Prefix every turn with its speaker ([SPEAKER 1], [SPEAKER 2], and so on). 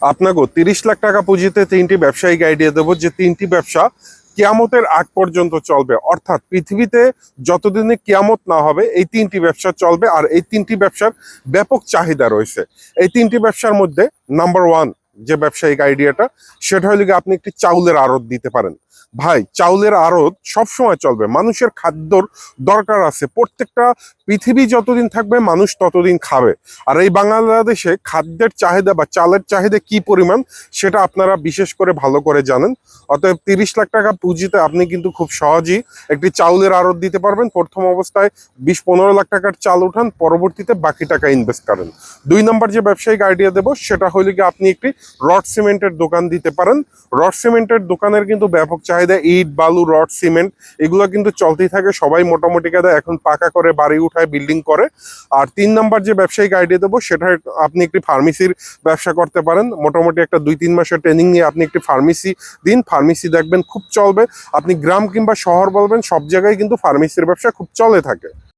[SPEAKER 1] আপনাকে 30 লাখ টাকা পুঁজিতে 3টি ব্যবসায়িক আইডিয়া দেবো, যে 3টি ব্যবসা কিয়ামতের আগ পর্যন্ত চলবে। অর্থাৎ পৃথিবীতে যতদিনে কিয়ামত না হবে এই 3টি ব্যবসা চলবে, আর এই 3টি ব্যবসার ব্যাপক চাহিদা রয়েছে। এই 3টি ব্যবসার মধ্যে নাম্বার 1 যে ব্যবসায়িক আইডিয়াটা, সেটা হলো গিয়ে আপনি একটি চাউলের আড়ত দিতে পারেন। ভাই, চাউলের আড়ত সবসময় চলবে। মানুষের খাদ্যর দরকার আছে, প্রত্যেকটা পৃথিবী যতদিন থাকবে মানুষ ততদিন খাবে। আর এই বাংলাদেশে খাদ্যের চাহিদা বা চালের চাহিদা কি পরিমাণ সেটা আপনারা বিশেষ করে ভালো করে জানেন। অতএব 30 লাখ টাকা পুঁজিতে আপনি কিন্তু খুব সহজেই একটি চাউলের আড়ত দিতে পারবেন। প্রথম অবস্থায় 20-15 লাখ টাকার চাল উঠান, পরবর্তীতে বাকি টাকা ইনভেস্ট করেন। 2 নম্বর যে ব্যবসায়িক আইডিয়া দেবো সেটা হলো কি আপনি একটি রড সিমেন্টের দোকান দিতে পারেন। রড সিমেন্টের দোকানের কিন্তু ব্যাপক চাহিদা। ইট, বালু, রড, সিমেন্ট এগুলো কিন্তু চলতেই থাকে। সবাই মোটামুটি কাদা এখন পাকা করে বাড়ি উঠায়, বিল্ডিং করে। আর 3 নম্বর যে ব্যবসায়িক আইডিয়া দেবো সেটা আপনি একটি ফার্মেসির ব্যবসা করতে পারেন। মোটামুটি একটা 2-3 মাসের ট্রেনিং নিয়ে আপনি একটি ফার্মেসি দিন, ফার্মেসি দেখবেন খুব চলবে। আপনি গ্রাম কিংবা শহর বলবেন, সব জায়গায় কিন্তু ফার্মেসির ব্যবসা খুব চলে থাকে।